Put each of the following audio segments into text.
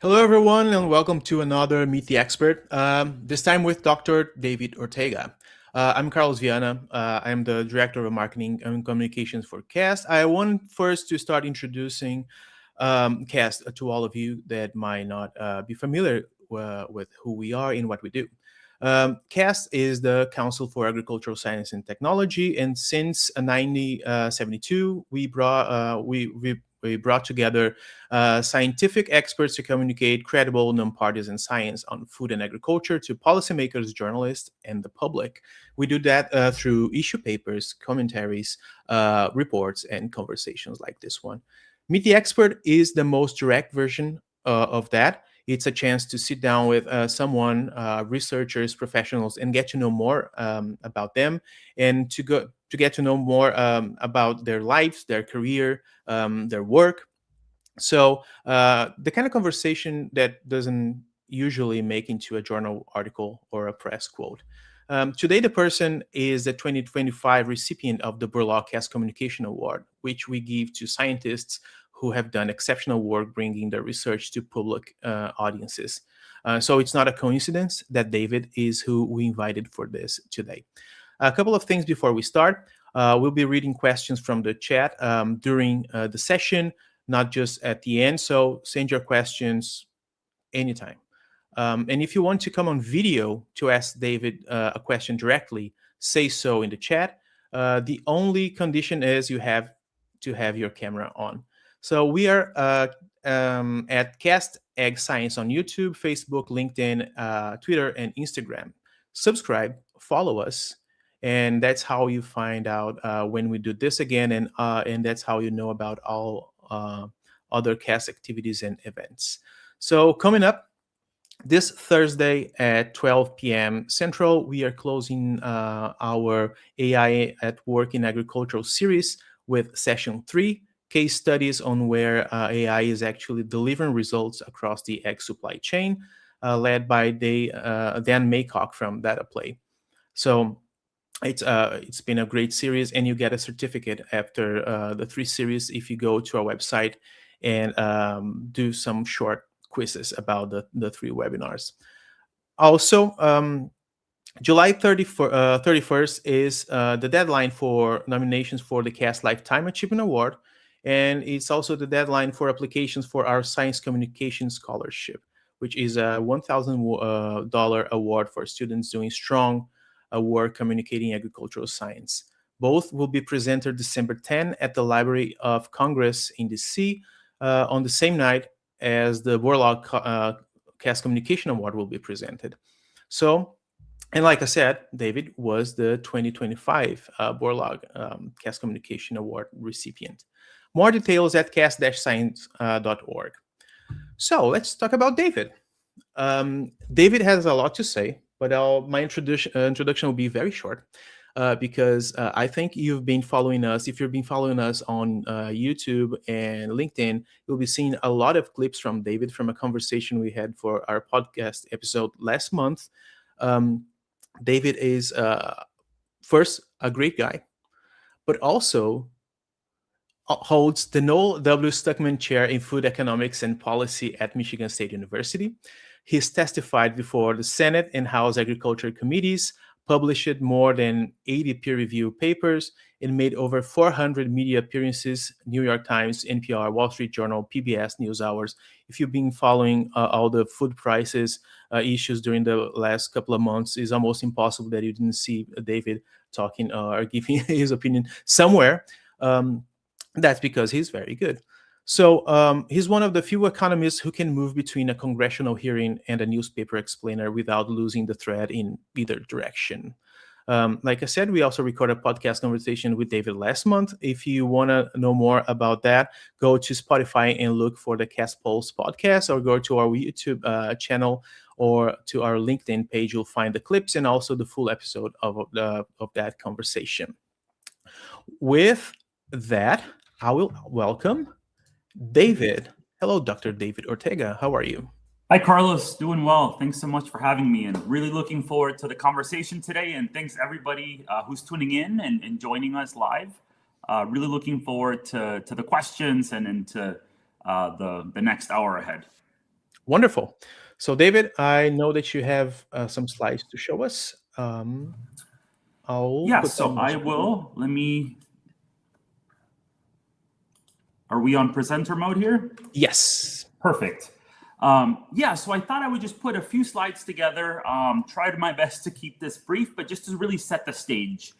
Hello, everyone, and welcome to another Meet the Expert, this time with Dr. David Ortega. I'm Carlos Viana. I'm the Director of Marketing and Communications for CAST. I want first to start introducing CAST to all of you that might not be familiar with who we are and what we do. CAST is the Council for Agricultural Science and Technology, and since 1972, we brought together scientific experts to communicate credible, nonpartisan science on food and agriculture to policymakers, journalists, and the public. We do that through issue papers, commentaries, reports, and conversations like this one. Meet the Expert is the most direct version of that. It's a chance to sit down with someone, researchers, professionals, and get to know more about them, and to get to know more about their lives, their career, their work. So the kind of conversation that doesn't usually make into a journal article or a press quote. Today, the person is the 2025 recipient of the Burlock Cast Communication Award, which we give to scientists who have done exceptional work bringing their research to public audiences. So it's not a coincidence that David is who we invited for this today. A couple of things before we start. We'll be reading questions from the chat during the session, not just at the end. So send your questions anytime. And if you want to come on video to ask David a question directly, say so in the chat. The only condition is you have to have your camera on. So we are at Cast Egg Science on YouTube, Facebook, LinkedIn, Twitter, and Instagram. Subscribe, follow us, and that's how you find out when we do this again, and that's how you know about all other Cast activities and events. So coming up this Thursday at 12 p.m. Central, we are closing our AI at Work in Agricultural series with session 3, case studies on where AI is actually delivering results across the egg supply chain, led by Dan Maycock from DataPlay. So it's been a great series, and you get a certificate after the 3 series if you go to our website and do some short quizzes about the 3 webinars. Also, July 31st is the deadline for nominations for the CAST Lifetime Achievement Award, and it's also the deadline for applications for our Science Communication Scholarship, which is a $1,000 award for students doing strong work communicating agricultural science. Both will be presented December 10 at the Library of Congress in DC on the same night as the Borlaug Cast Communication Award will be presented. So, and like I said, David was the 2025 Borlaug Cast Communication Award recipient. More details at cast-science.org. So let's talk about David. David has a lot to say, but my introduction will be very short. Because I think you've been following us. If you've been following us on YouTube and LinkedIn, you'll be seeing a lot of clips from David from a conversation we had for our podcast episode last month. David is first a great guy, but also holds the Noel W. Stuckman Chair in Food Economics and Policy at Michigan State University. He's testified before the Senate and House Agriculture Committees, published more than 80 peer-reviewed papers, and made over 400 media appearances, New York Times, NPR, Wall Street Journal, PBS NewsHours. If you've been following all the food prices issues during the last couple of months, it's almost impossible that you didn't see David talking or giving his opinion somewhere. That's because he's very good. So he's one of the few economists who can move between a congressional hearing and a newspaper explainer without losing the thread in either direction. Like I said, we also recorded a podcast conversation with David last month. If you want to know more about that, go to Spotify and look for the Cast Pulse podcast, or go to our YouTube channel or to our LinkedIn page. You'll find the clips and also the full episode of that conversation. With that, I will welcome David. Hello, Dr. David Ortega. How are you? Hi, Carlos. Doing well. Thanks so much for having me, and really looking forward to the conversation today. And thanks everybody who's tuning in and joining us live. Really looking forward to the questions and to the next hour ahead. Wonderful. So, David, I know that you have some slides to show us. I'll Yeah, put so some I music over. will, are we on presenter mode here? Yes. Perfect. Yeah, so I thought I would just put a few slides together, tried my best to keep this brief, but just to really set the stage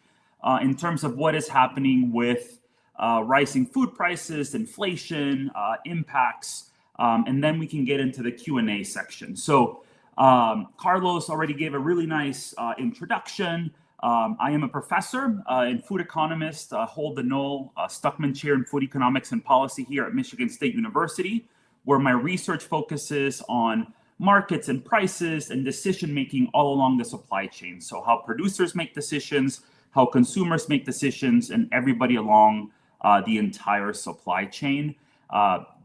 in terms of what is happening with rising food prices, inflation, impacts, and then we can get into the Q&A section. So Carlos already gave a really nice introduction. I am a professor and food economist, hold the Noel Stuckman Chair in Food Economics and Policy here at Michigan State University, where my research focuses on markets and prices and decision-making all along the supply chain. So how producers make decisions, how consumers make decisions, and everybody along the entire supply chain.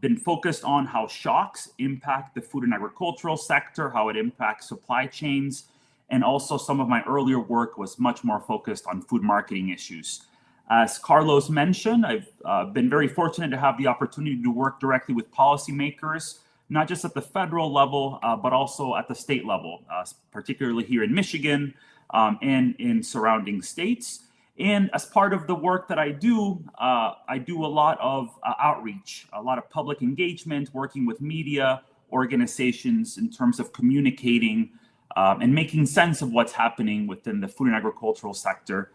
Been focused on how shocks impact the food and agricultural sector, how it impacts supply chains, and also some of my earlier work was much more focused on food marketing issues. As Carlos mentioned, I've been very fortunate to have the opportunity to work directly with policymakers, not just at the federal level, but also at the state level, particularly here in Michigan and in surrounding states. And as part of the work that I do a lot of outreach, a lot of public engagement, working with media organizations in terms of communicating and making sense of what's happening within the food and agricultural sector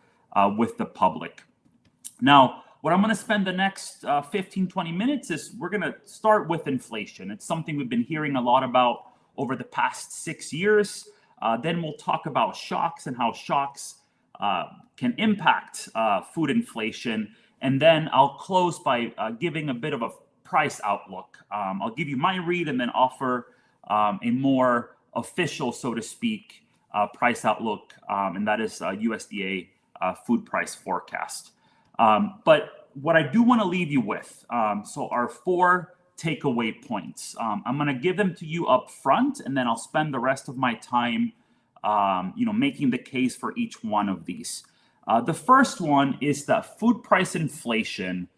with the public. Now, what I'm going to spend the next 15, 20 minutes is we're going to start with inflation. It's something we've been hearing a lot about over the past 6 years. Then we'll talk about shocks and how shocks can impact food inflation. And then I'll close by giving a bit of a price outlook. I'll give you my read and then offer a more official, so to speak, price outlook, and that is USDA food price forecast. But what I do want to leave you with, so our 4 takeaway points. I'm going to give them to you up front, and then I'll spend the rest of my time, making the case for each one of these. The first one is that food price inflation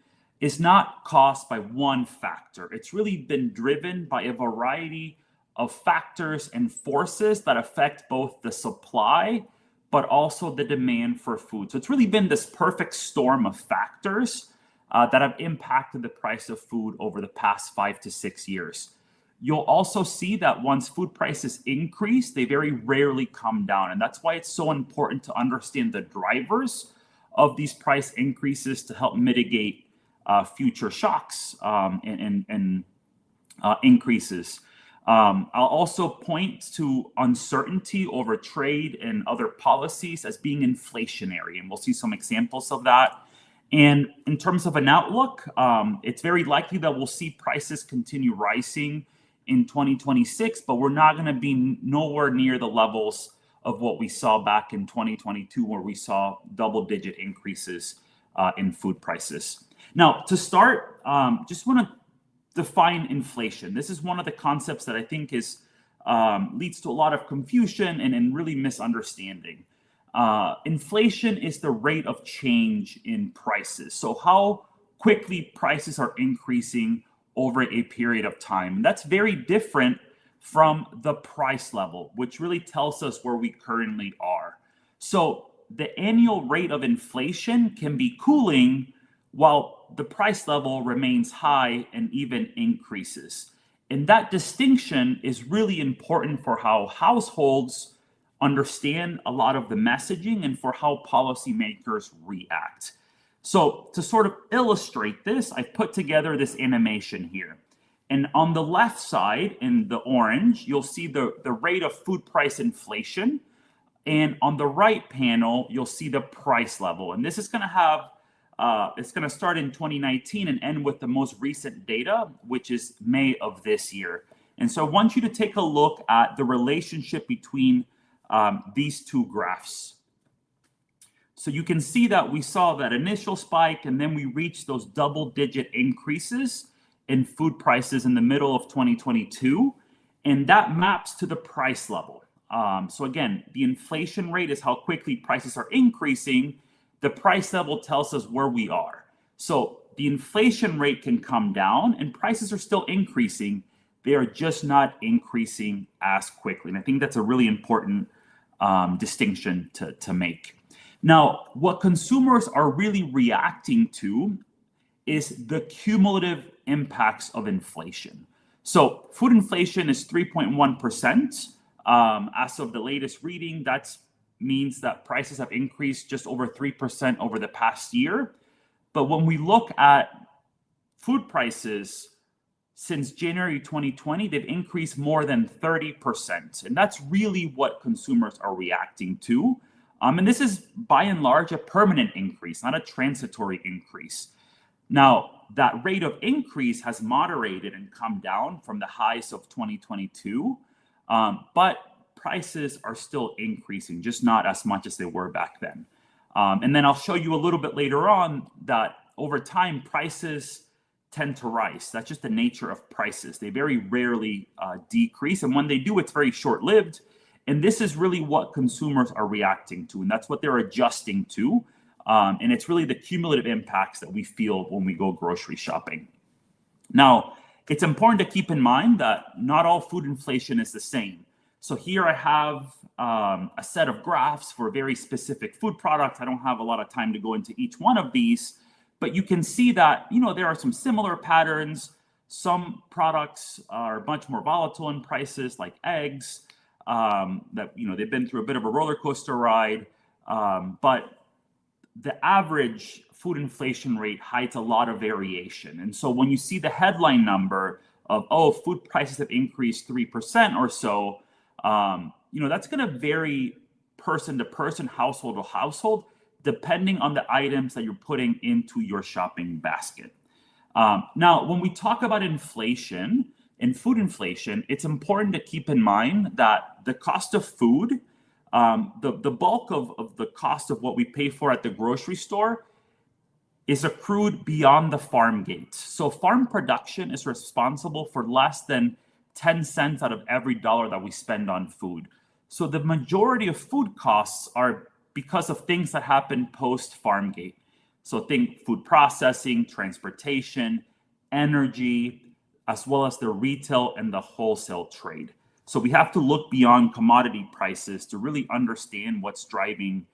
is not caused by one factor. It's really been driven by a variety of factors and forces that affect both the supply but also the demand for food. So it's really been this perfect storm of factors that have impacted the price of food over the past 5 to 6 years. You'll also see that once food prices increase, they very rarely come down. And that's why it's so important to understand the drivers of these price increases to help mitigate future shocks and increases. I'll also point to uncertainty over trade and other policies as being inflationary, and we'll see some examples of that. And in terms of an outlook, it's very likely that we'll see prices continue rising in 2026, but we're not going to be nowhere near the levels of what we saw back in 2022, where we saw double-digit increases in food prices. Now, to start, just want to define inflation. This is one of the concepts that I think is leads to a lot of confusion and really misunderstanding. Inflation is the rate of change in prices. So how quickly prices are increasing over a period of time. And that's very different from the price level, which really tells us where we currently are. So the annual rate of inflation can be cooling while the price level remains high and even increases. And that distinction is really important for how households understand a lot of the messaging and for how policymakers react. So to sort of illustrate this, I've put together this animation here. And on the left side, in the orange, you'll see the rate of food price inflation. And on the right panel, you'll see the price level. And this is going to have it's going to start in 2019 and end with the most recent data, which is May of this year. And so I want you to take a look at the relationship between these two graphs. So you can see that we saw that initial spike, and then we reached those double-digit increases in food prices in the middle of 2022. And that maps to the price level. So again, the inflation rate is how quickly prices are increasing. The price level tells us where we are. So the inflation rate can come down and prices are still increasing. They are just not increasing as quickly. And I think that's a really important distinction to make. Now, what consumers are really reacting to is the cumulative impacts of inflation. So food inflation is 3.1%. As of the latest reading, that means that prices have increased just over 3% over the past year. But when we look at food prices since January 2020, they've increased more than 30%. And that's really what consumers are reacting to. And this is by and large a permanent increase, not a transitory increase. Now, that rate of increase has moderated and come down from the highs of 2022, but prices are still increasing, just not as much as they were back then. And then I'll show you a little bit later on that over time, prices tend to rise. That's just the nature of prices. They very rarely decrease. And when they do, it's very short-lived. And this is really what consumers are reacting to. And that's what they're adjusting to. And it's really the cumulative impacts that we feel when we go grocery shopping. Now, it's important to keep in mind that not all food inflation is the same. So here I have a set of graphs for very specific food products. I don't have a lot of time to go into each one of these, but you can see that, there are some similar patterns. Some products are much more volatile in prices, like eggs, that, they've been through a bit of a roller coaster ride. But the average food inflation rate hides a lot of variation. And so when you see the headline number of, food prices have increased 3% or so, that's going to vary person to person, household to household, depending on the items that you're putting into your shopping basket. Now, when we talk about inflation and food inflation, it's important to keep in mind that the cost of food, the bulk of the cost of what we pay for at the grocery store is accrued beyond the farm gate. So farm production is responsible for less than 10 cents out of every dollar that we spend on food. So the majority of food costs are because of things that happen post farm gate. So think food processing, transportation, energy, as well as the retail and the wholesale trade. So we have to look beyond commodity prices to really understand what's driving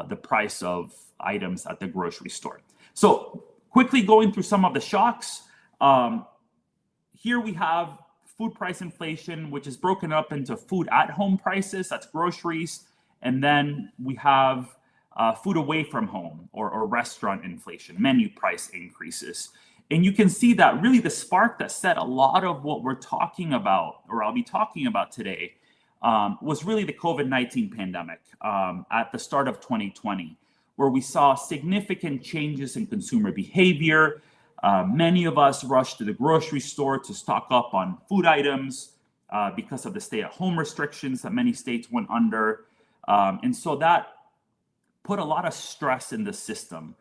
the price of items at the grocery store. So quickly going through some of the shocks. Here we have food price inflation, which is broken up into food at home prices, that's groceries. And then we have food away from home or restaurant inflation, menu price increases. And you can see that really the spark that set a lot of what we're talking about, or I'll be talking about today, was really the COVID-19 pandemic at the start of 2020, where we saw significant changes in consumer behavior. Many of us rushed to the grocery store to stock up on food items because of the stay-at-home restrictions that many states went under. And so that put a lot of stress in the system.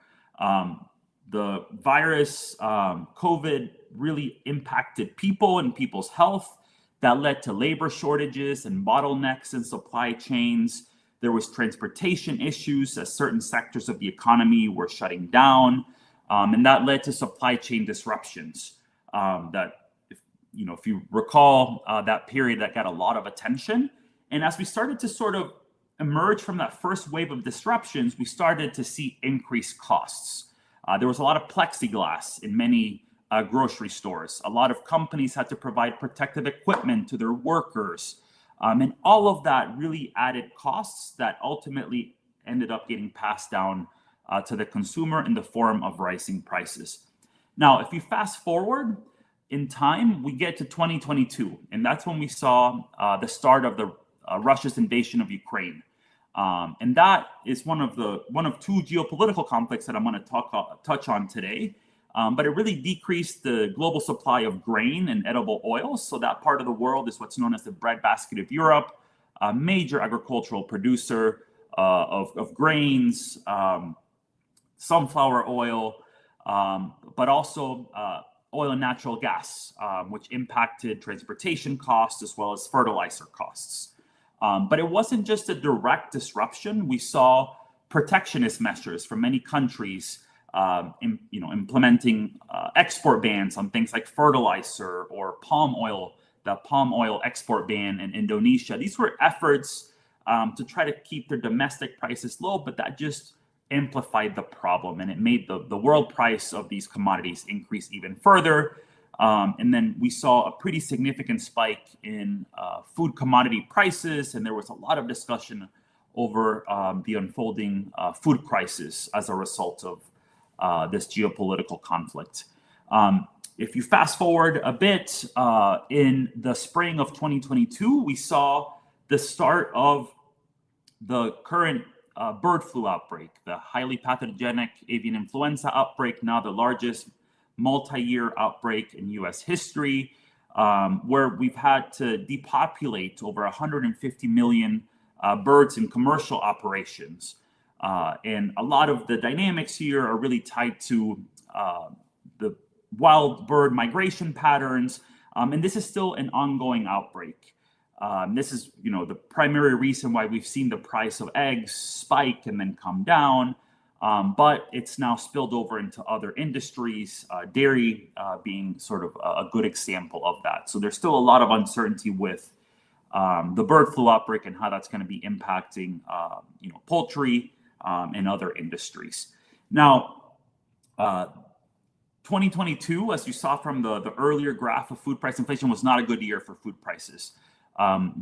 The virus, COVID, really impacted people and people's health. That led to labor shortages and bottlenecks in supply chains. There was transportation issues as certain sectors of the economy were shutting down. And that led to supply chain disruptions that, if you recall, that period that got a lot of attention. And as we started to sort of emerge from that first wave of disruptions, we started to see increased costs. There was a lot of plexiglass in many grocery stores. A lot of companies had to provide protective equipment to their workers. And all of that really added costs that ultimately ended up getting passed down to the consumer in the form of rising prices. Now, if you fast forward in time, we get to 2022, and that's when we saw the start of the Russia's invasion of Ukraine. And that is one of two geopolitical conflicts that I'm going to touch on today. But it really decreased the global supply of grain and edible oils. So that part of the world is what's known as the breadbasket of Europe, a major agricultural producer of grains, sunflower oil, but also oil and natural gas, which impacted transportation costs as well as fertilizer costs. But it wasn't just a direct disruption. We saw protectionist measures from many countries, implementing export bans on things like fertilizer or palm oil, the palm oil export ban in Indonesia. These were efforts to try to keep their domestic prices low, but that just amplified the problem, and it made the world price of these commodities increase even further. And then we saw a pretty significant spike in food commodity prices, and there was a lot of discussion over the unfolding food crisis as a result of this geopolitical conflict. If you fast forward a bit, in the spring of 2022, we saw the start of the current bird flu outbreak, the highly pathogenic avian influenza outbreak, now the largest multi-year outbreak in US history, where we've had to depopulate over 150 million birds in commercial operations. And a lot of the dynamics here are really tied to the wild bird migration patterns. And this is still an ongoing outbreak. This is, the primary reason why we've seen the price of eggs spike and then come down. But it's now spilled over into other industries, dairy being sort of a good example of that. So there's still a lot of uncertainty with the bird flu outbreak and how that's going to be impacting, poultry and other industries. Now, 2022, as you saw from the earlier graph of food price inflation, was not a good year for food prices.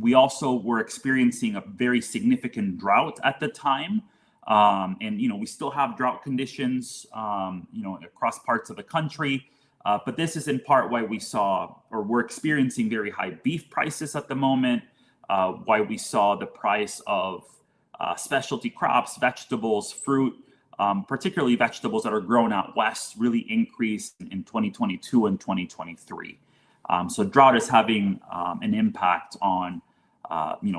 We also were experiencing a very significant drought at the time. And, we still have drought conditions, across parts of the country. But this is in part why we're experiencing very high beef prices at the moment, why we saw the price of specialty crops, vegetables, fruit, particularly vegetables that are grown out west, really increase in 2022 and 2023. So drought is having an impact on,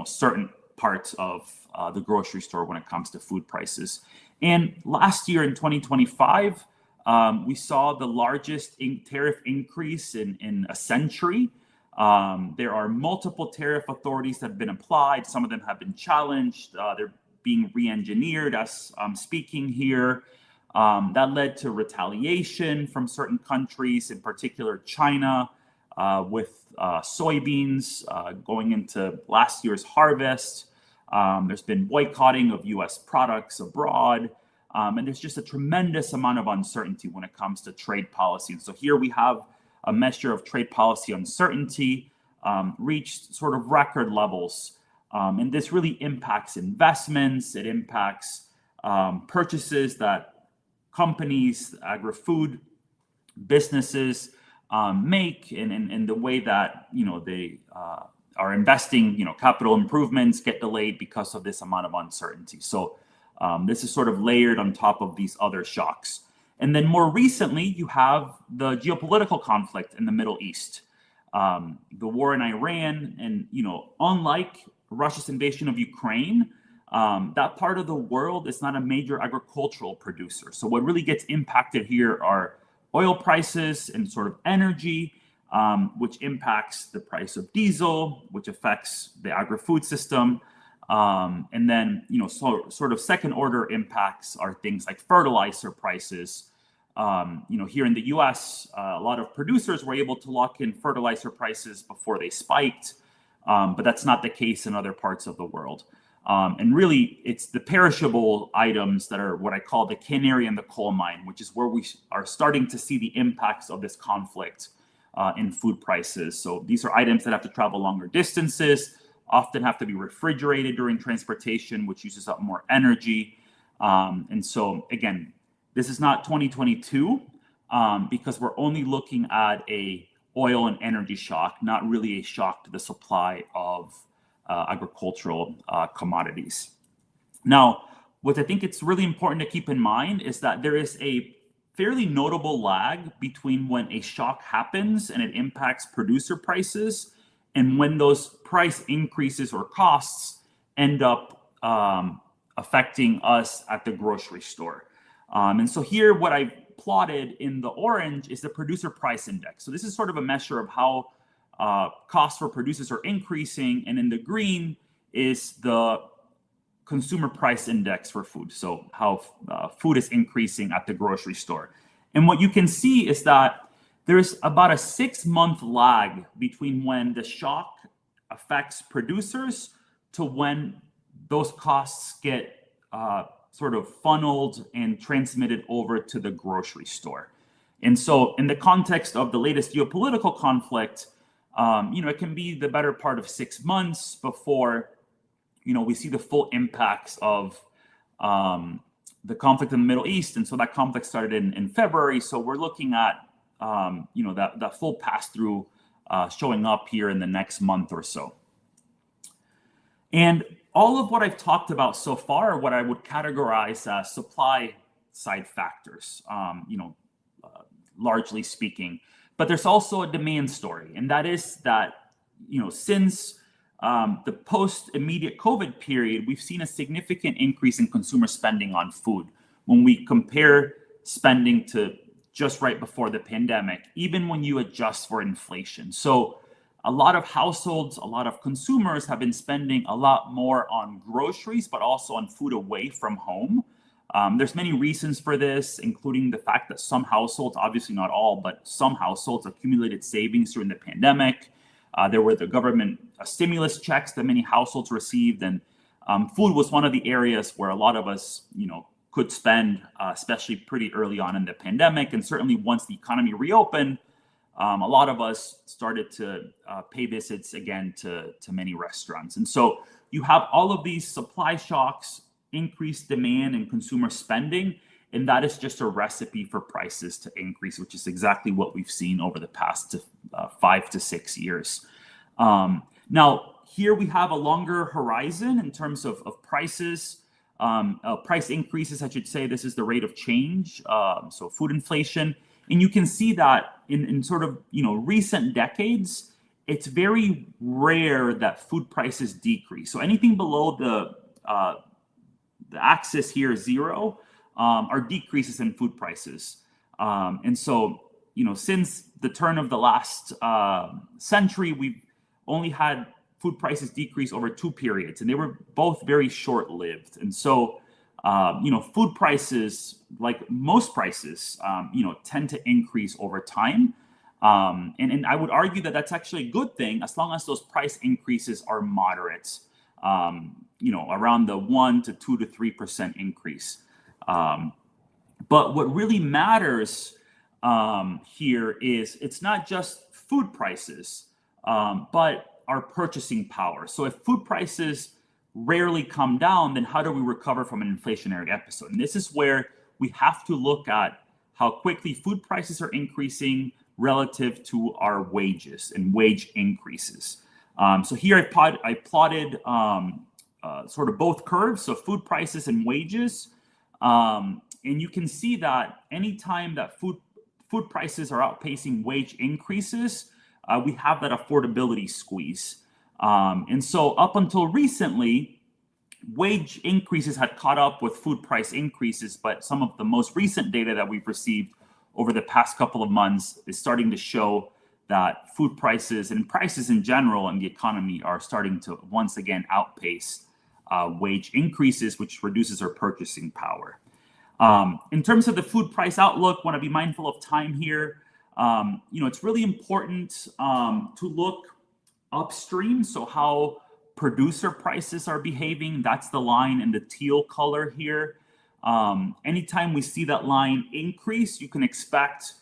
certain parts of the grocery store when it comes to food prices. And last year in 2025, we saw the largest tariff increase in a century. There are multiple tariff authorities that have been applied. Some of them have been challenged. They're being re-engineered as I'm speaking here. That led to retaliation from certain countries, in particular China, with soybeans going into last year's harvest. There's been boycotting of US products abroad. And there's just a tremendous amount of uncertainty when it comes to trade policy. And so here we have a measure of trade policy uncertainty reached sort of record levels. And this really impacts investments. It impacts purchases that companies, agri-food businesses make, and the way that they are investing. Capital improvements get delayed because of this amount of uncertainty. So this is sort of layered on top of these other shocks. And then more recently, you have the geopolitical conflict in the Middle East, the war in Iran, and unlike Russia's invasion of Ukraine, that part of the world is not a major agricultural producer. So what really gets impacted here are oil prices and sort of energy, which impacts the price of diesel, which affects the agri-food system. And then, sort of second order impacts are things like fertilizer prices. Here in the US, a lot of producers were able to lock in fertilizer prices before they spiked, but that's not the case in other parts of the world. And really, it's the perishable items that are what I call the canary in the coal mine, which is where we are starting to see the impacts of this conflict in food prices. So these are items that have to travel longer distances, often have to be refrigerated during transportation, which uses up more energy. And so, again, this is not 2022 because we're only looking at a oil and energy shock, not really a shock to the supply of agricultural commodities. Now, what I think it's really important to keep in mind is that there is a fairly notable lag between when a shock happens and it impacts producer prices and when those price increases or costs end up affecting us at the grocery store. And so here, what I plotted in the orange is the producer price index. So this is sort of a measure of how costs for producers are increasing, and in the green is the consumer price index for food. So how food is increasing at the grocery store. And what you can see is that there's about a 6-month lag between when the shock affects producers to when those costs get sort of funneled and transmitted over to the grocery store. And so in the context of the latest geopolitical conflict, it can be the better part of 6 months before, we see the full impacts of the conflict in the Middle East. And so that conflict started in February. So we're looking at, that full pass-through showing up here in the next month or so. And all of what I've talked about so far are what I would categorize as supply side factors, largely speaking. But there's also a demand story, and that is that, since the post-immediate COVID period, we've seen a significant increase in consumer spending on food. When we compare spending to just right before the pandemic, even when you adjust for inflation. So a lot of households, a lot of consumers have been spending a lot more on groceries, but also on food away from home. There's many reasons for this, including the fact that some households, obviously not all, but some households accumulated savings during the pandemic. There were the government stimulus checks that many households received, and food was one of the areas where a lot of us, could spend, especially pretty early on in the pandemic. And certainly once the economy reopened, a lot of us started to pay visits again to many restaurants. And so you have all of these supply shocks, increased demand and consumer spending, and that is just a recipe for prices to increase, which is exactly what we've seen over the past 5 to 6 years. Now, here we have a longer horizon in terms of prices, price increases, I should say. This is the rate of change, so food inflation. And you can see that in sort of, recent decades, it's very rare that food prices decrease. So anything below the axis here, 0, are decreases in food prices. And so, since the turn of the last century, we've only had food prices decrease over 2 periods, and they were both very short-lived. And so, food prices, like most prices, tend to increase over time. And I would argue that that's actually a good thing as long as those price increases are moderate, around the 1 to 2 to 3% increase. But what really matters here is it's not just food prices, but our purchasing power. So if food prices rarely come down, then how do we recover from an inflationary episode? And this is where we have to look at how quickly food prices are increasing relative to our wages and wage increases. So here I plotted sort of both curves, so food prices and wages. And you can see that anytime that food prices are outpacing wage increases, we have that affordability squeeze. And so up until recently, wage increases had caught up with food price increases, but some of the most recent data that we've received over the past couple of months is starting to show that food prices and prices in general in the economy are starting to once again outpace wage increases, which reduces our purchasing power. In terms of the food price outlook, want to be mindful of time here. It's really important to look upstream. So how producer prices are behaving, that's the line in the teal color here. Anytime we see that line increase, you can expect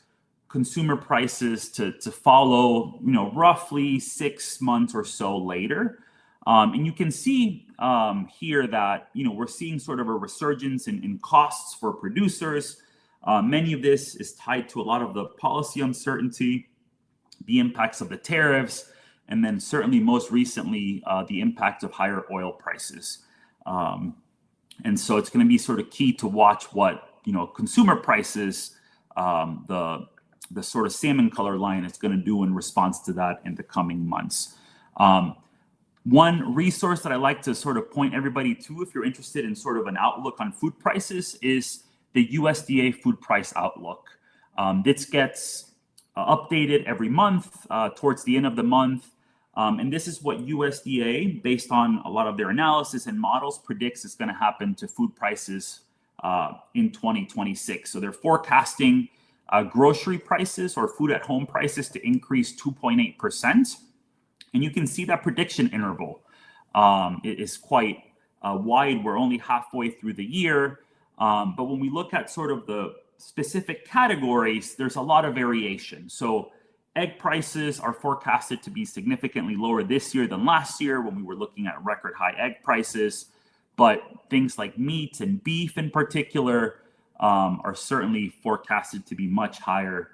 consumer prices to follow, roughly 6 months or so later. And you can see here that, we're seeing sort of a resurgence in costs for producers. Many of this is tied to a lot of the policy uncertainty, the impacts of the tariffs, and then certainly most recently, the impact of higher oil prices. And so it's going to be sort of key to watch what, consumer prices, the sort of salmon color line is going to do in response to that in the coming months. One resource that I like to sort of point everybody to, if you're interested in sort of an outlook on food prices, is the USDA food price outlook. This gets updated every month towards the end of the month. And this is what USDA, based on a lot of their analysis and models, predicts is going to happen to food prices in 2026. So they're forecasting grocery prices or food at home prices to increase 2.8%. And you can see that prediction interval is quite wide. We're only halfway through the year. But when we look at sort of the specific categories, there's a lot of variation. So egg prices are forecasted to be significantly lower this year than last year when we were looking at record high egg prices. But things like meat and beef in particular are certainly forecasted to be much higher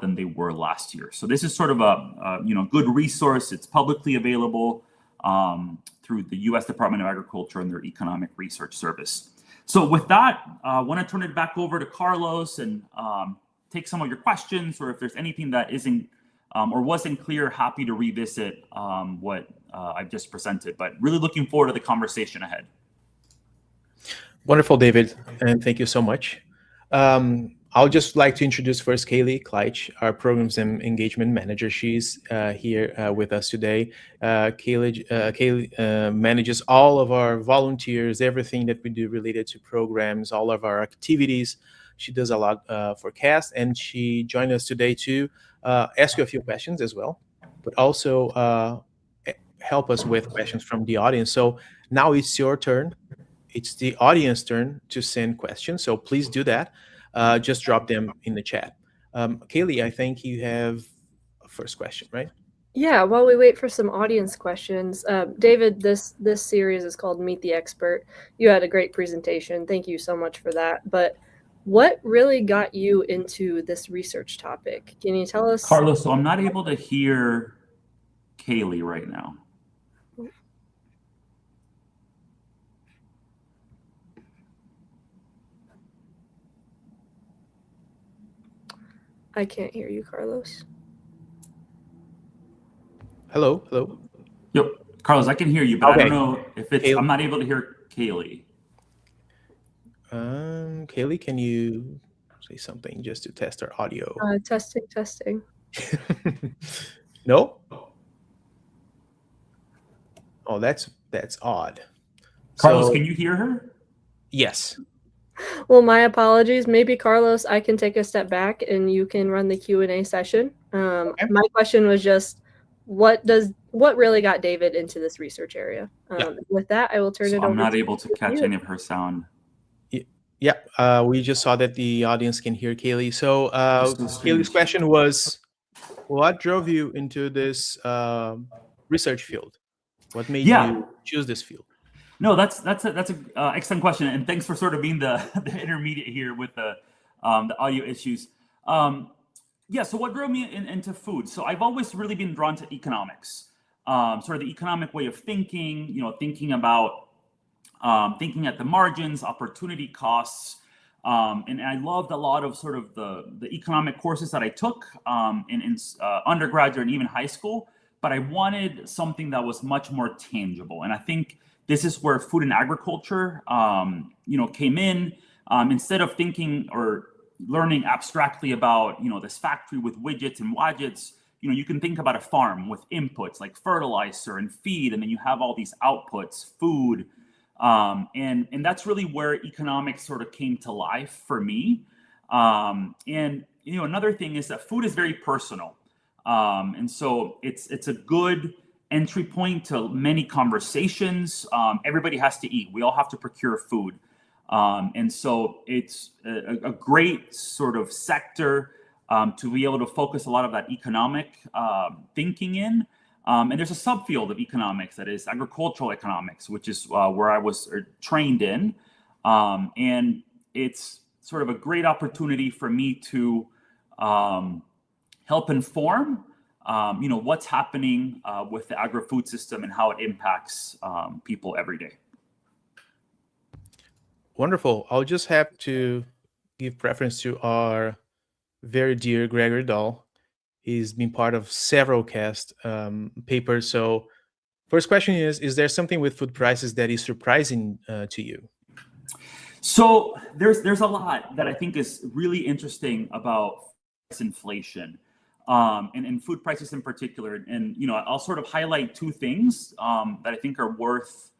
than they were last year. So this is sort of a good resource. It's publicly available through the U.S. Department of Agriculture and their Economic Research Service. So with that, I want to turn it back over to Carlos and take some of your questions, or if there's anything that isn't or wasn't clear, happy to revisit what I've just presented. But really looking forward to the conversation ahead. Wonderful, David, and thank you so much. I'll just like to introduce first Kaylee Kleitch, our Programs and Engagement Manager. She's here with us today. Kaylee manages all of our volunteers, everything that we do related to programs, all of our activities. She does a lot for CAST, and she joined us today to ask you a few questions as well, but also help us with questions from the audience. So now it's your turn. It's the audience turn to send questions, so please do that. Just drop them in the chat. Kaylee, I think you have a first question, right? Yeah, while we wait for some audience questions, David, this series is called Meet the Expert. You had a great presentation. Thank you so much for that. But what really got you into this research topic? Can you tell us? Carlos, so I'm not able to hear Kaylee right now. I can't hear you, Carlos. Hello. Yep, Carlos, I can hear you, but okay. I don't know if it's. I'm not able to hear Kaylee. Kaylee, can you say something just to test our audio? Testing. No. Oh, that's odd. Carlos, can you hear her? Yes. Well, my apologies. Maybe Carlos, I can take a step back and you can run the Q&A session. Okay. My question was just, what really got David into this research area? With that, I will turn it over. I'm not able to catch any of her sound. Yeah, we just saw that the audience can hear Kaylee. So Kaylee's question was, what drove you into this research field? What made you choose this field? No, that's an excellent question, and thanks for sort of being the intermediate here with the audio issues. So what drove me into food? So I've always really been drawn to economics, sort of the economic way of thinking. Thinking about thinking at the margins, opportunity costs, and I loved a lot of sort of the economic courses that I took in undergraduate and even high school. But I wanted something that was much more tangible, and I think this is where food and agriculture, came in. Instead of thinking or learning abstractly about, this factory with widgets and wadgets, you can think about a farm with inputs like fertilizer and feed, and then you have all these outputs, food, and that's really where economics sort of came to life for me. Another thing is that food is very personal, and so it's a good entry point to many conversations. Everybody has to eat. We all have to procure food. And so it's a great sort of sector to be able to focus a lot of that economic thinking in. And there's a subfield of economics that is agricultural economics, which is where I was trained in. And it's sort of a great opportunity for me to help inform what's happening with the agri-food system and how it impacts people every day. Wonderful. I'll just have to give preference to our very dear Gregory Dahl. He's been part of several CAST papers. So first question is there something with food prices that is surprising to you? So there's a lot that I think is really interesting about inflation. And food prices in particular. And, I'll sort of highlight two things that I think are worth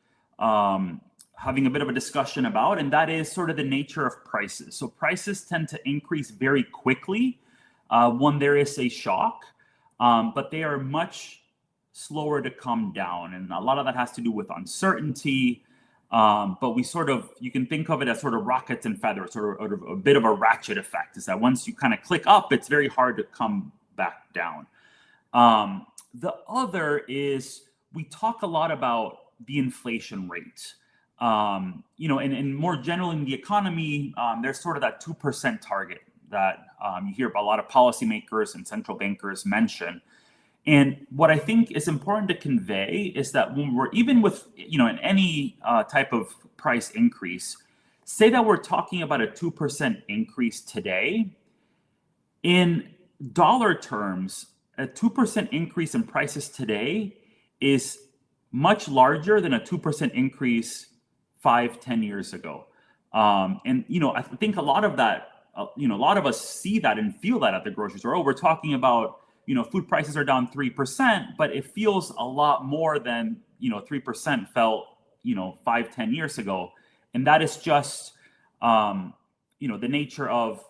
having a bit of a discussion about, and that is sort of the nature of prices. So prices tend to increase very quickly when there is a shock, but they are much slower to come down. And a lot of that has to do with uncertainty, But you can think of it as sort of rockets and feathers, sort of a bit of a ratchet effect, is that once you kind of click up, it's very hard to come back down. The other is we talk a lot about the inflation rate. And more generally in the economy, there's sort of that 2% target that you hear a lot of policymakers and central bankers mention. And what I think is important to convey is that when we're even with, in any type of price increase, say that we're talking about a 2% increase today, in dollar terms, a 2% increase in prices today is much larger than a 2% increase 5-10 years ago. And I think a lot of that, a lot of us see that and feel that at the grocery store. Oh, we're talking about, food prices are down 3%, but it feels a lot more than, 3% felt, 5-10 years ago. And that is just, the nature of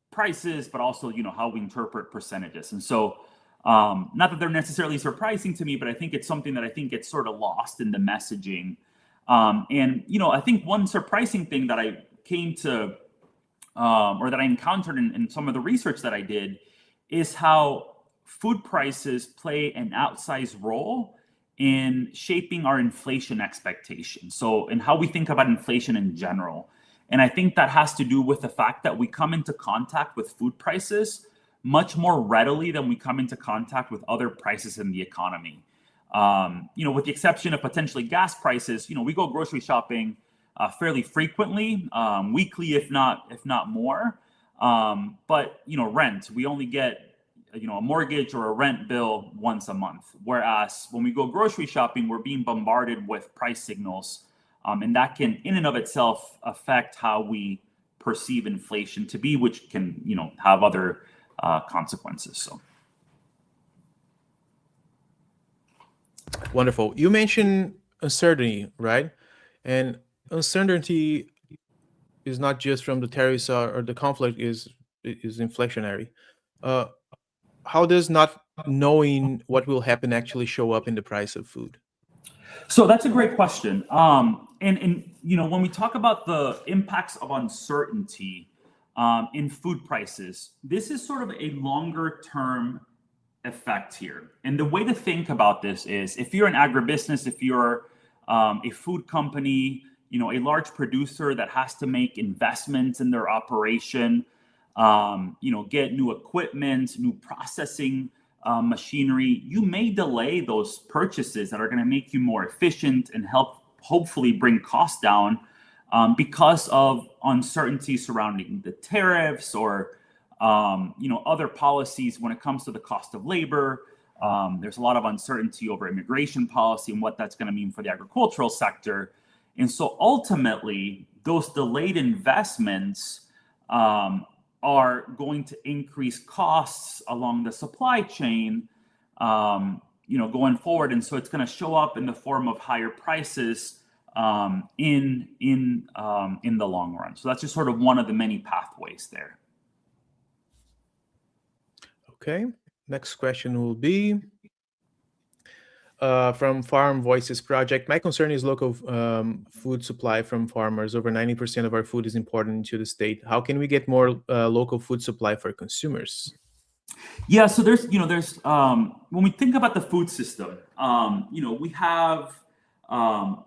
prices, but also, how we interpret percentages. And so, not that they're necessarily surprising to me, but I think it's something that I think gets sort of lost in the messaging. I think one surprising thing that I came to, or that I encountered in some of the research that I did, is how food prices play an outsized role in shaping our inflation expectations. So, in how we think about inflation in general. And I think that has to do with the fact that we come into contact with food prices much more readily than we come into contact with other prices in the economy. With the exception of potentially gas prices, we go grocery shopping fairly frequently, weekly, if not more. But rent, we only get a mortgage or a rent bill once a month. Whereas when we go grocery shopping, we're being bombarded with price signals, and that can, in and of itself, affect how we perceive inflation to be, which can have other consequences. So. Wonderful. You mentioned uncertainty, right? And uncertainty is not just from the tariffs or the conflict is inflationary. How does not knowing what will happen actually show up in the price of food? So that's a great question. And when we talk about the impacts of uncertainty in food prices, this is sort of a longer term effect here. And the way to think about this is, if you're an agribusiness, if you're a food company, a large producer that has to make investments in their operation, get new equipment, new processing machinery, you may delay those purchases that are going to make you more efficient and help hopefully bring costs down because of uncertainty surrounding the tariffs or other policies when it comes to the cost of labor. There's a lot of uncertainty over immigration policy and what that's going to mean for the agricultural sector. And so ultimately, those delayed investments are going to increase costs along the supply chain, going forward. And so it's going to show up in the form of higher prices in the long run. So that's just sort of one of the many pathways there. Okay. Next question will be from Farm Voices Project. My concern is local food supply from farmers. Over 90% of our food is imported into the state. How can we get more local food supply for consumers? Yeah, so there's when we think about the food system, we have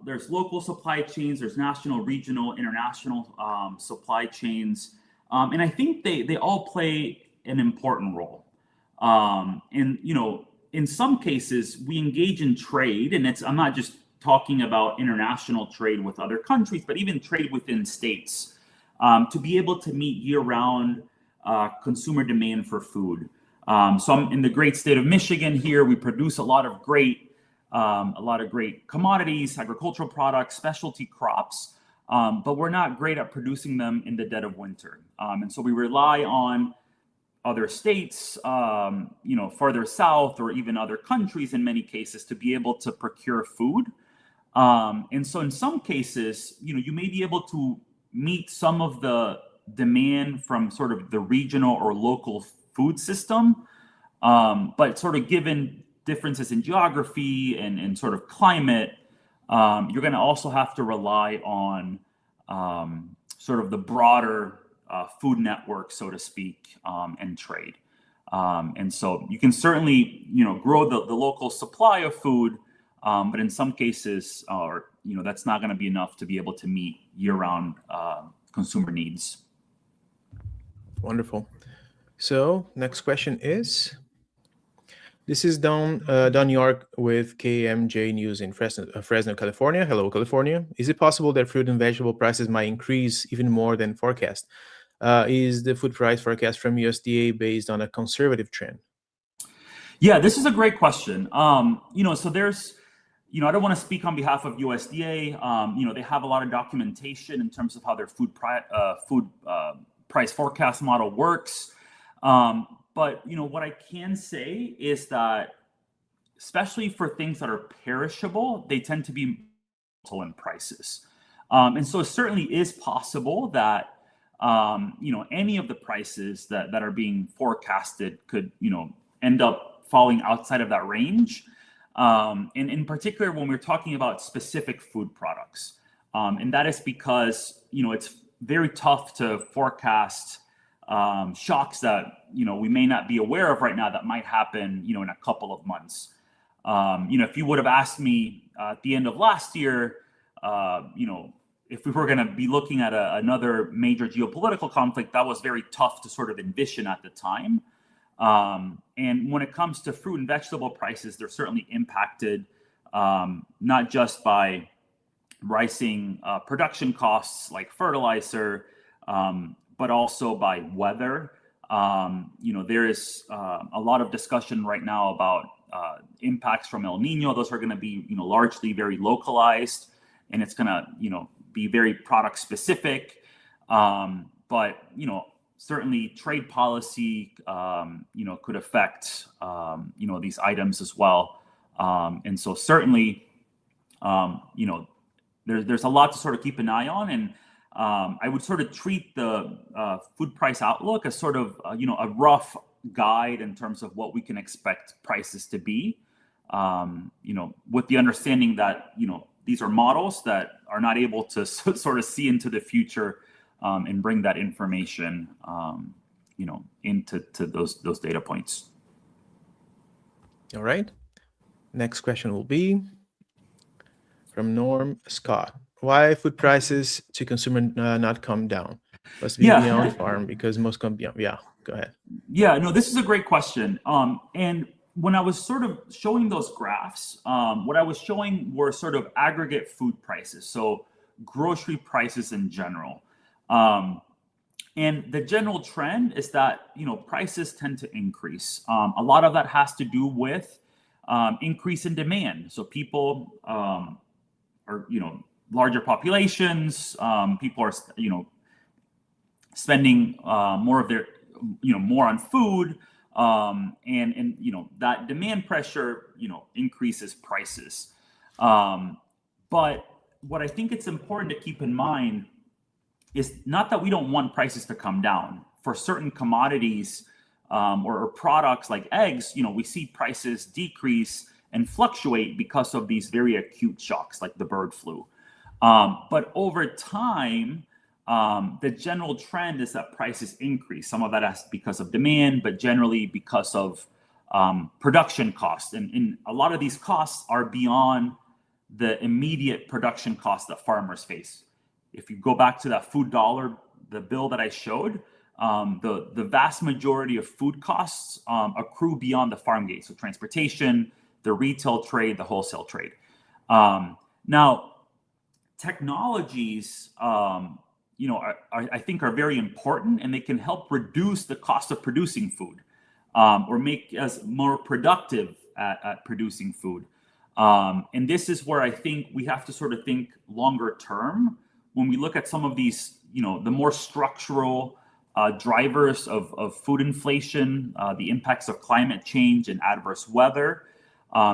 there's local supply chains, there's national, regional, international supply chains, and I think they all play an important role. In some cases, we engage in trade, and I'm not just talking about international trade with other countries, but even trade within states to be able to meet year-round consumer demand for food. So I'm in the great state of Michigan here. We produce a lot of great commodities, agricultural products, specialty crops, but we're not great at producing them in the dead of winter. And so we rely on other states, further south, or even other countries in many cases, to be able to procure food. And so in some cases, you may be able to meet some of the demand from sort of the regional or local food system, but sort of given differences in geography and sort of climate, you're going to also have to rely on sort of the broader food network, so to speak, and trade. And so you can certainly, grow the local supply of food, but in some cases, that's not going to be enough to be able to meet year-round consumer needs. Wonderful. So next question is, this is Don York with KMJ News in Fresno, California. Hello, California. Is it possible that fruit and vegetable prices might increase even more than forecast? Is the food price forecast from USDA based on a conservative trend? Yeah, this is a great question. So there's, I don't want to speak on behalf of USDA. They have a lot of documentation in terms of how their food price forecast model works. But what I can say is that, especially for things that are perishable, they tend to be volatile in prices. And so it certainly is possible that any of the prices that are being forecasted could end up falling outside of that range. And in particular, when we're talking about specific food products, and that is because it's very tough to forecast shocks that we may not be aware of right now that might happen in a couple of months. If you would have asked me at the end of last year, if we were going to be looking at another major geopolitical conflict, that was very tough to sort of envision at the time. And when it comes to fruit and vegetable prices, they're certainly impacted not just by rising production costs like fertilizer, but also by weather. There is a lot of discussion right now about impacts from El Nino. Those are going to be largely very localized, and it's going to be very product specific. But certainly trade policy could affect these items as well. And so certainly there's a lot to sort of keep an eye on, and I would sort of treat the food price outlook as sort of a rough guide in terms of what we can expect prices to be, with the understanding that these are models that are not able to sort of see into the future and bring that information into those data points. All right. Next question will be from Norm Scott. Why food prices to consumer not come down? Must be beyond farm because most come beyond. Yeah, go ahead. Yeah, no, this is a great question. And when I was sort of showing those graphs, what I was showing were sort of aggregate food prices, so grocery prices in general. And the general trend is that prices tend to increase. A lot of that has to do with increase in demand. So people are larger populations. People are spending more of their more on food. And that demand pressure, increases prices. But what I think it's important to keep in mind is not that we don't want prices to come down. For certain commodities or products like eggs, we see prices decrease and fluctuate because of these very acute shocks like the bird flu. But over time, the general trend is that prices increase. Some of that is because of demand, but generally because of production costs. And a lot of these costs are beyond the immediate production costs that farmers face. If you go back to that food dollar, the bill that I showed, the vast majority of food costs accrue beyond the farm gate. So transportation, the retail trade, the wholesale trade. Now, technologies, I think are very important, and they can help reduce the cost of producing food or make us more productive at producing food. And this is where I think we have to sort of think longer term when we look at some of these, the more structural drivers of food inflation, the impacts of climate change and adverse weather.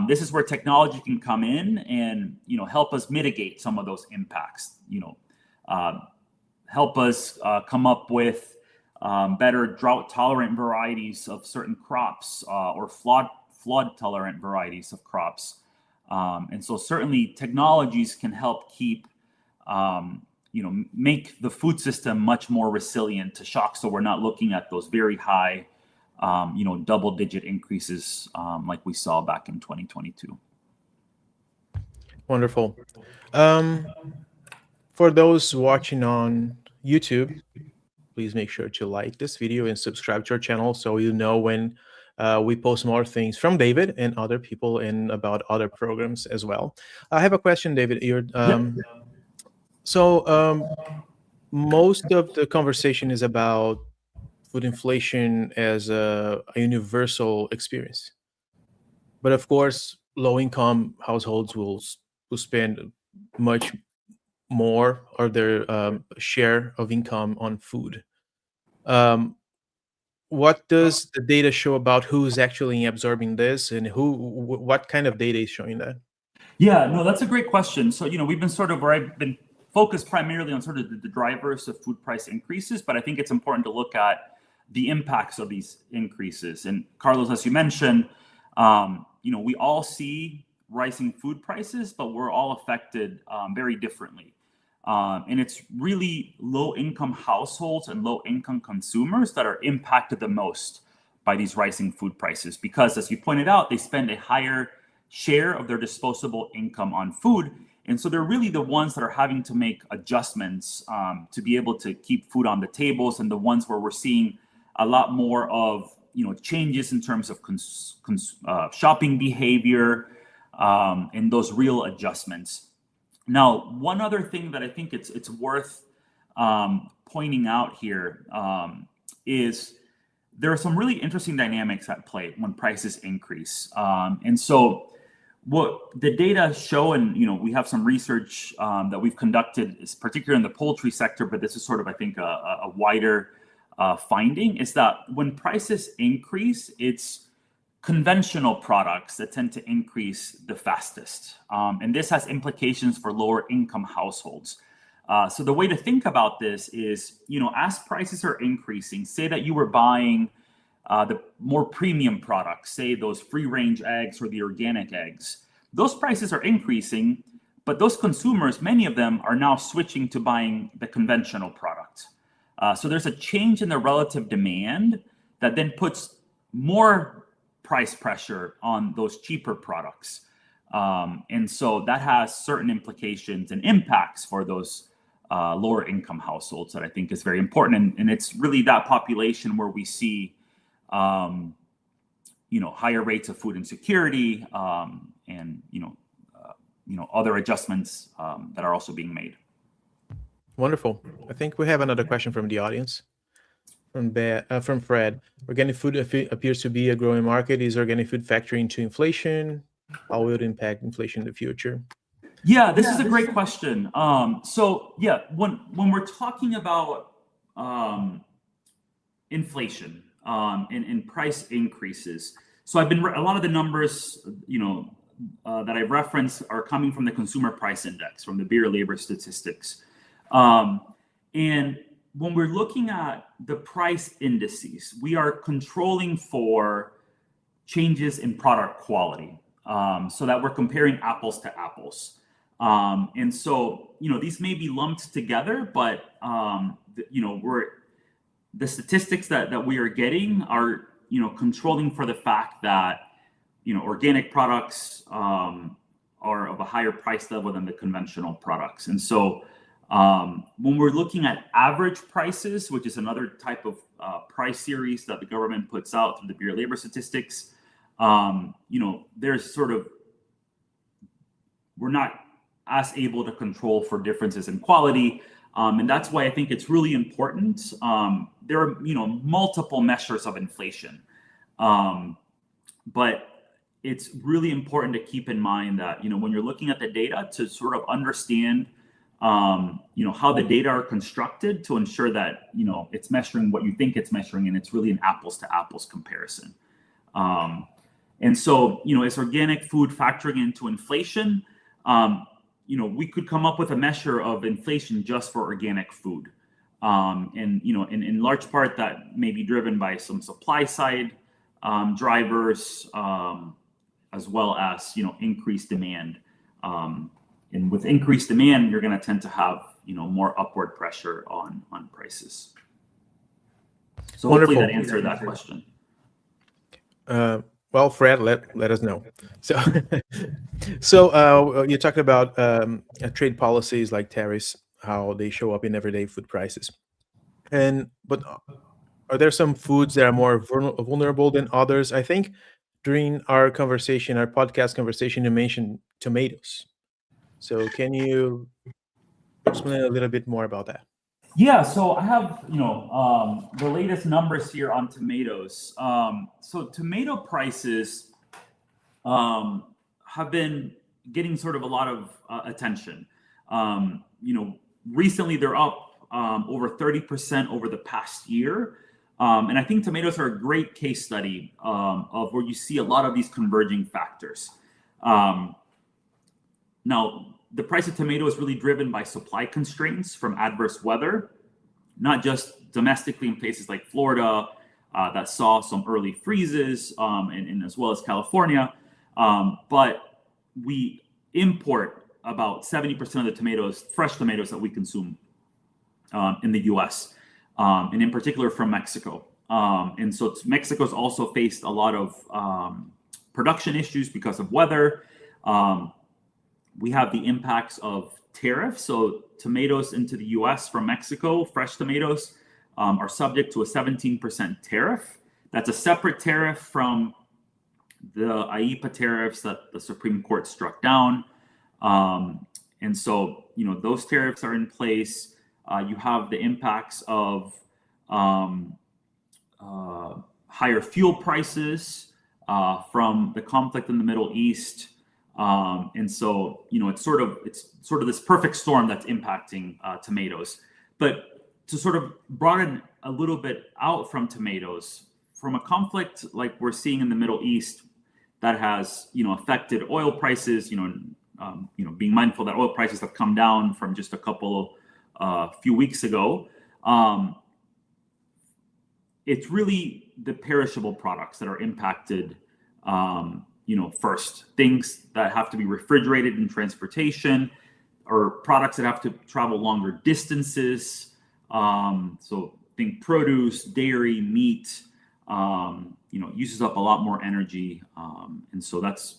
This is where technology can come in and help us mitigate some of those impacts. Help us come up with better drought-tolerant varieties of certain crops or flood-tolerant varieties of crops. And so certainly technologies can help keep, make the food system much more resilient to shocks. So we're not looking at those very high, double-digit increases like we saw back in 2022. Wonderful. For those watching on YouTube, please make sure to like this video and subscribe to our channel so you know when we post more things from David and other people and about other programs as well. I have a question, David. Most of the conversation is about food inflation as a universal experience. But of course, low-income households will spend much more of their share of income on food. What does the data show about who's actually absorbing this, and what kind of data is showing that? Yeah, no, that's a great question. So, I've been focused primarily on sort of the drivers of food price increases, but I think it's important to look at the impacts of these increases. And Carlos, as you mentioned, we all see rising food prices, but we're all affected very differently. And it's really low-income households and low-income consumers that are impacted the most by these rising food prices, because as you pointed out, they spend a higher share of their disposable income on food. And so they're really the ones that are having to make adjustments to be able to keep food on the tables, and the ones where we're seeing a lot more of changes in terms of shopping behavior and those real adjustments. Now, one other thing that I think it's worth pointing out here is there are some really interesting dynamics at play when prices increase. And so what the data show, and we have some research that we've conducted, is particularly in the poultry sector, but this is sort of, I think, a wider finding, is that when prices increase, it's conventional products that tend to increase the fastest. And this has implications for lower income households. So the way to think about this is, as prices are increasing, say that you were buying the more premium products, say those free-range eggs or the organic eggs, those prices are increasing, but those consumers, many of them, are now switching to buying the conventional product. So there's a change in the relative demand that then puts more price pressure on those cheaper products. And so that has certain implications and impacts for those lower income households that I think is very important. And it's really that population where we see higher rates of food insecurity and other adjustments that are also being made. Wonderful. I think we have another question from the audience. From Fred. Organic food appears to be a growing market. Is organic food factoring into inflation? How will it impact inflation in the future? Yeah, this is a great question. When we're talking about inflation and price increases, so I've been a lot of the numbers that I referenced are coming from the Consumer Price Index, from the Bureau of Labor Statistics, and when we're looking at the price indices, we are controlling for changes in product quality, so that we're comparing apples to apples. And so, these may be lumped together, but the statistics that we are getting are, controlling for the fact that, organic products are of a higher price level than the conventional products. And so when we're looking at average prices, which is another type of price series that the government puts out through the Bureau of Labor Statistics, there's we're not as able to control for differences in quality. And that's why I think it's really important. There are, multiple measures of inflation. But it's really important to keep in mind that, when you're looking at the data, to sort of understand how the data are constructed to ensure that, it's measuring what you think it's measuring, and it's really an apples to apples comparison. And so, is organic food factoring into inflation? We could come up with a measure of inflation just for organic food. And, in large part, that may be driven by some supply side drivers, as well as, increased demand. And with increased demand, you're going to tend to have, more upward pressure on prices. So Wonderful. Hopefully that answered that question. Well, Fred, let us know. So you talked about trade policies like tariffs, how they show up in everyday food prices. But are there some foods that are more vulnerable than others? I think during our podcast conversation, you mentioned tomatoes. So can you explain a little bit more about that? Yeah, so I have, the latest numbers here on tomatoes. So tomato prices have been getting sort of a lot of attention. Recently they're up over 30% over the past year. And I think tomatoes are a great case study of where you see a lot of these converging factors. Now, the price of tomato is really driven by supply constraints from adverse weather, not just domestically in places like Florida that saw some early freezes, and as well as California. But we import about 70% of the tomatoes, fresh tomatoes that we consume in the US, and in particular from Mexico. And so Mexico's also faced a lot of production issues because of weather. We have the impacts of tariffs. So tomatoes into the US from Mexico, fresh tomatoes, are subject to a 17% tariff. That's a separate tariff from the IEEPA tariffs that the Supreme Court struck down. And so, those tariffs are in place. You have the impacts of higher fuel prices from the conflict in the Middle East. And so, it's sort of this perfect storm that's impacting tomatoes. But to sort of broaden a little bit out from tomatoes, from a conflict like we're seeing in the Middle East that has, affected oil prices, being mindful that oil prices have come down from just a few weeks ago. It's really the perishable products that are impacted. First, things that have to be refrigerated in transportation, or products that have to travel longer distances. So think produce, dairy, meat, uses up a lot more energy. And so that's,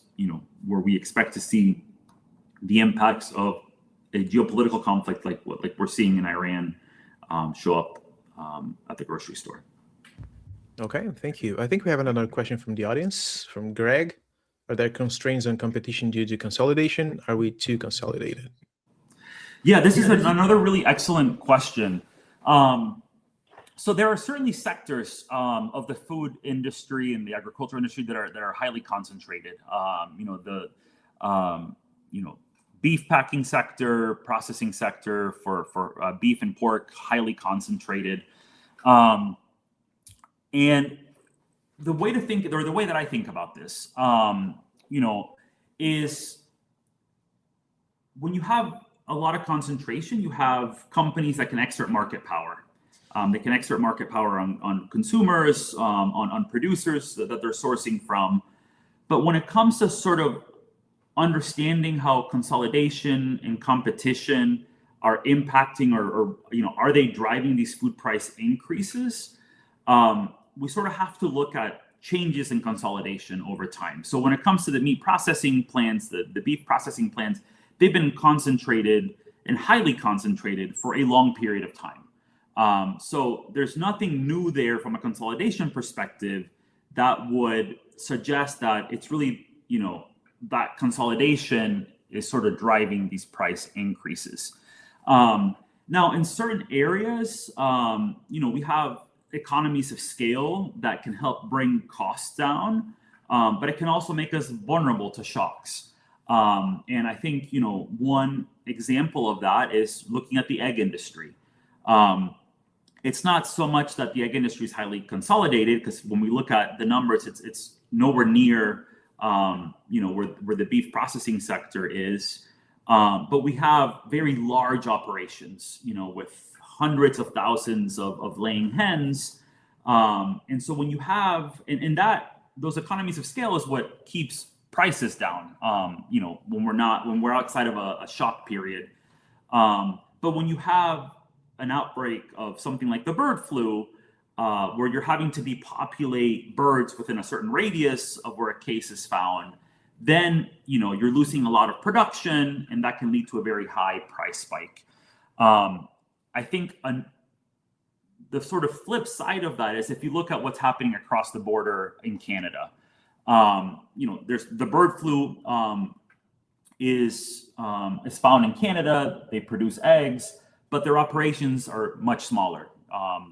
where we expect to see the impacts of a geopolitical conflict like we're seeing in Iran show up at the grocery store. Okay, thank you. I think we have another question from the audience, from Greg. Are there constraints on competition due to consolidation? Are we too consolidated? Yeah, this is another really excellent question. So there are certainly sectors of the food industry and the agricultural industry that are highly concentrated. Beef packing sector, processing sector for beef and pork, highly concentrated. And the way that I think about this, is when you have a lot of concentration, you have companies that can exert market power. They can exert market power on consumers, on producers that they're sourcing from. But when it comes to sort of understanding how consolidation and competition are impacting or are they driving these food price increases? We sort of have to look at changes in consolidation over time. So when it comes to the meat processing plants, the beef processing plants, they've been concentrated and highly concentrated for a long period of time. So there's nothing new there from a consolidation perspective that would suggest that it's really, that consolidation is sort of driving these price increases. Now, in certain areas, we have economies of scale that can help bring costs down, but it can also make us vulnerable to shocks. And I think, one example of that is looking at the egg industry. It's not so much that the egg industry is highly consolidated, because when we look at the numbers, it's nowhere near, where the beef processing sector is. But we have very large operations, with hundreds of thousands of laying hens. And so when you have, and those economies of scale is what keeps prices down, when we're outside of a shock period. But when you have an outbreak of something like the bird flu, where you're having to depopulate birds within a certain radius of where a case is found, then you're losing a lot of production, and that can lead to a very high price spike. I think the sort of flip side of that is if you look at what's happening across the border in Canada, there's the bird flu is found in Canada. They produce eggs, but their operations are much smaller.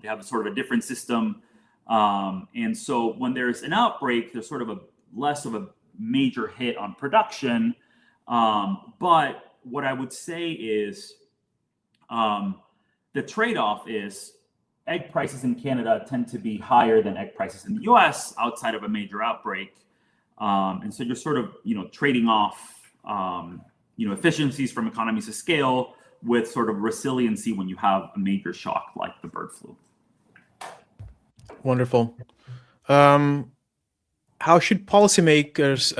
They have sort of a different system. And so when there's an outbreak, there's sort of less of a major hit on production. But what I would say is the trade-off is egg prices in Canada tend to be higher than egg prices in the US outside of a major outbreak. And so you're sort of, trading off, efficiencies from economies of scale with sort of resiliency when you have a major shock like the bird flu. Wonderful. How should policymakers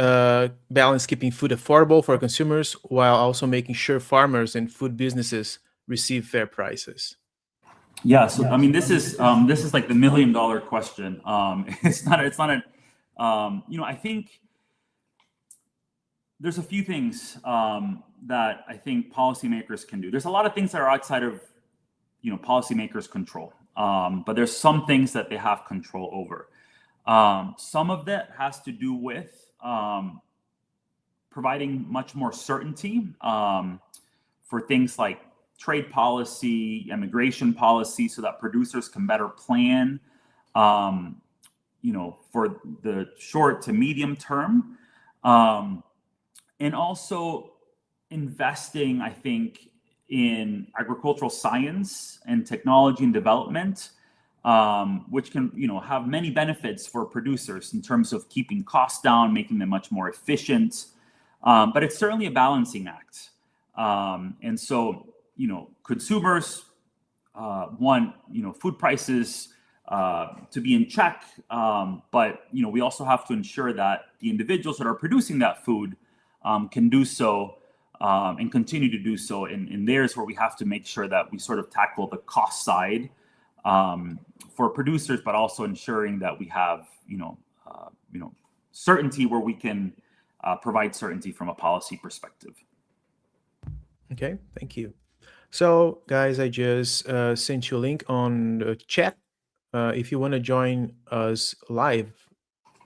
balance keeping food affordable for consumers while also making sure farmers and food businesses receive fair prices? Yeah, so I mean, this is like the $1 million question. It's not a, I think there's a few things that I think policymakers can do. There's a lot of things that are outside of policymakers' control, but there's some things that they have control over. Some of that has to do with providing much more certainty for things like trade policy, immigration policy, so that producers can better plan, for the short to medium term. And also investing, I think, in agricultural science and technology and development, which can, have many benefits for producers in terms of keeping costs down, making them much more efficient. But it's certainly a balancing act. And so, consumers want, food prices to be in check. But, we also have to ensure that the individuals that are producing that food can do so and continue to do so. And there's where we have to make sure that we sort of tackle the cost side for producers, but also ensuring that we have, certainty where we can provide certainty from a policy perspective. Okay, thank you. So, guys, I just sent you a link on the chat. If you want to join us live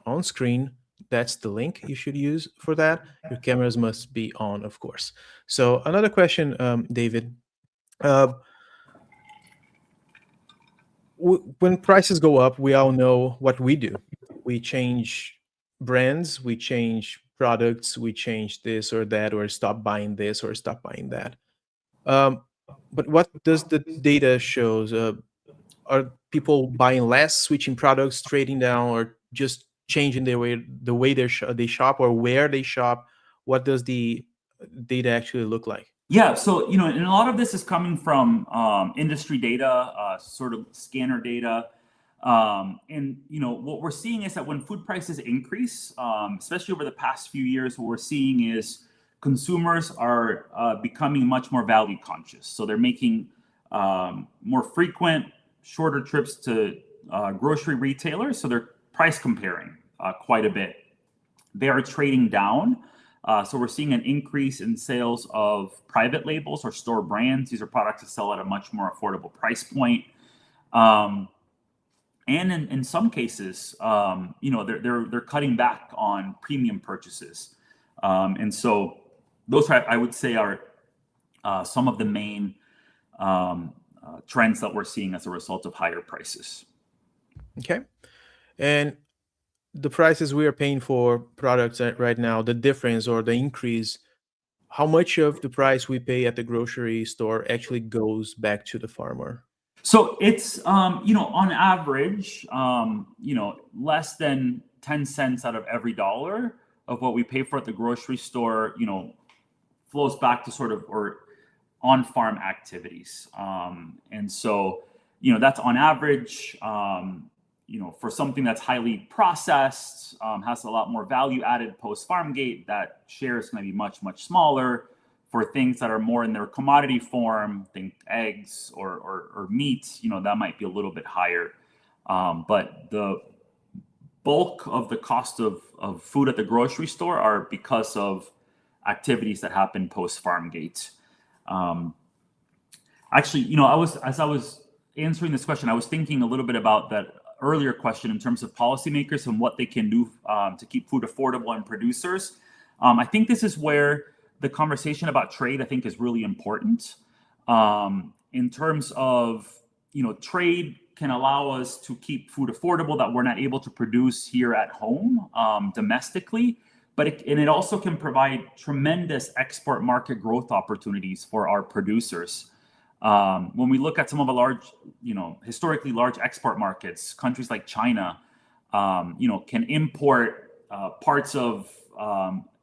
on screen, that's the link you should use for that. Your cameras must be on, of course. So, another question, David. When prices go up, we all know what we do. We change brands, we change products, we change this or that, or stop buying this or stop buying that. But what does the data shows? Are people buying less, switching products, trading down, or just changing the way they shop or where they shop? What does the data actually look like? Yeah, so and a lot of this is coming from industry data, sort of scanner data, and what we're seeing is that when food prices increase, especially over the past few years, what we're seeing is consumers are becoming much more value conscious. So they're making more frequent, shorter trips to grocery retailers. So they're price comparing quite a bit. They are trading down. So we're seeing an increase in sales of private labels or store brands. These are products that sell at a much more affordable price point. And in some cases, they're cutting back on premium purchases. And so those I would say are some of the main trends that we're seeing as a result of higher prices. Okay. And the prices we are paying for products right now, the difference or the increase, how much of the price we pay at the grocery store actually goes back to the farmer? So it's, on average, less than 10 cents out of every dollar of what we pay for at the grocery store, flows back to sort of or on-farm activities. And so, that's on average. for something that's highly processed, has a lot more value added post farm gate, that share is going to be much, much smaller. For things that are more in their commodity form, think eggs or meat, that might be a little bit higher. But the bulk of the cost of food at the grocery store are because of activities that happen post farm gate. Actually, as I was answering this question, I was thinking a little bit about that earlier question in terms of policymakers and what they can do to keep food affordable and producers. I think this is where the conversation about trade, I think, is really important. In terms of, trade can allow us to keep food affordable that we're not able to produce here at home domestically, but it also can provide tremendous export market growth opportunities for our producers. When we look at some of the large, historically large export markets, countries like China, can import parts of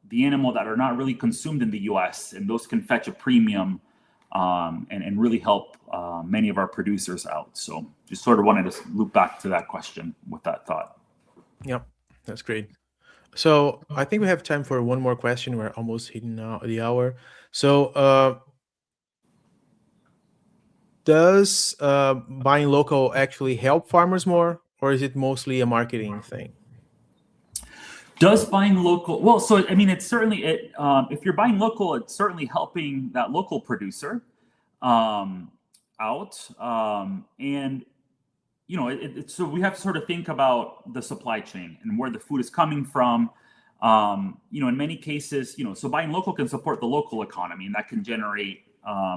the animal that are not really consumed in the U.S., and those can fetch a premium and really help many of our producers out. So just sort of wanted to loop back to that question with that thought. Yep, that's great. So I think we have time for one more question. We're almost hitting the hour. So does buying local actually help farmers more, or is it mostly a marketing thing? Does buying local, well, so I mean, it's certainly if you're buying local, it's certainly helping that local producer out, and so we have to sort of think about the supply chain and where the food is coming from. In many cases, so buying local can support the local economy, and that can generate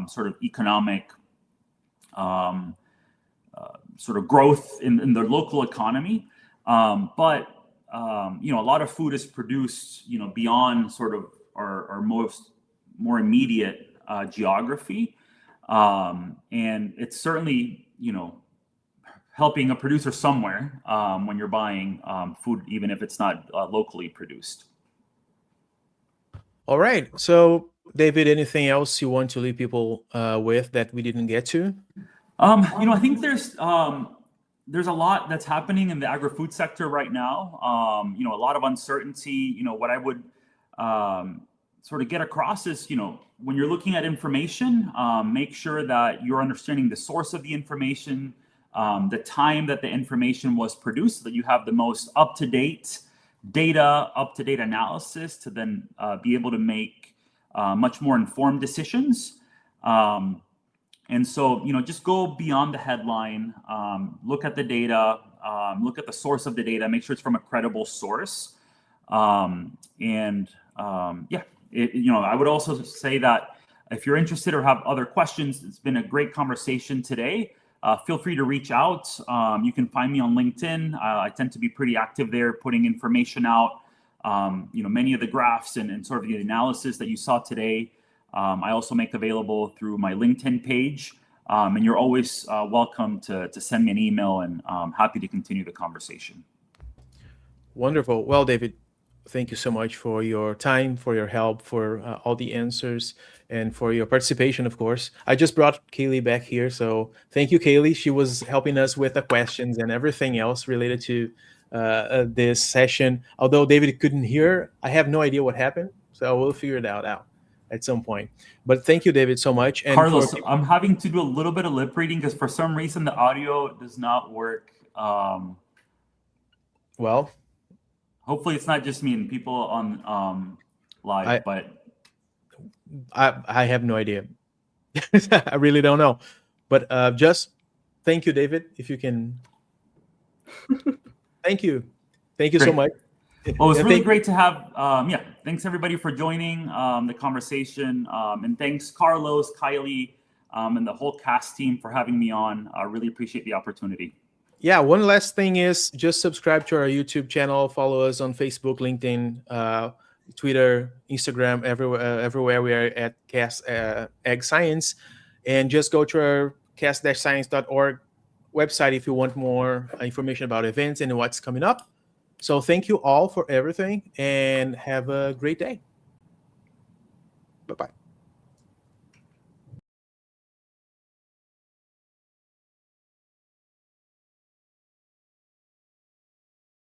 sort of economic sort of growth in the local economy, but a lot of food is produced, beyond sort of our more immediate geography. And it's certainly, helping a producer somewhere when you're buying food, even if it's not locally produced. All right. So, David, anything else you want to leave people with that we didn't get to? I think there's a lot that's happening in the agri-food sector right now. A lot of uncertainty. What I would sort of get across is, when you're looking at information, make sure that you're understanding the source of the information, the time that the information was produced, so that you have the most up-to-date data, up-to-date analysis to then be able to make much more informed decisions. And so, just go beyond the headline, look at the data, look at the source of the data, make sure it's from a credible source. I would also say that if you're interested or have other questions, it's been a great conversation today. Feel free to reach out. You can find me on LinkedIn. I tend to be pretty active there, putting information out. Many of the graphs and sort of the analysis that you saw today, I also make available through my LinkedIn page. And you're always welcome to send me an email, and I'm happy to continue the conversation. Wonderful. Well, David, thank you so much for your time, for your help, for all the answers, and for your participation, of course. I just brought Kaylee back here, so thank you, Kaylee. She was helping us with the questions and everything else related to this session. Although David couldn't hear, I have no idea what happened, so we'll figure it out at some point. But thank you, David, so much. And Carlos, I'm having to do a little bit of lip reading because for some reason the audio does not work. Well, hopefully it's not just me and people on live, but I have no idea. I really don't know. But just thank you, David, if you can. Thank you. Thank you so much. Well, it's really great to have, thanks everybody for joining the conversation. And thanks Carlos, Kylie, and the whole cast team for having me on. I really appreciate the opportunity. Yeah, one last thing is just subscribe to our YouTube channel, follow us on Facebook, LinkedIn, Twitter, Instagram, everywhere we are at Cast Ag Science. And just go to our cast-science.org website if you want more information about events and what's coming up. So thank you all for everything, and have a great day. Bye-bye.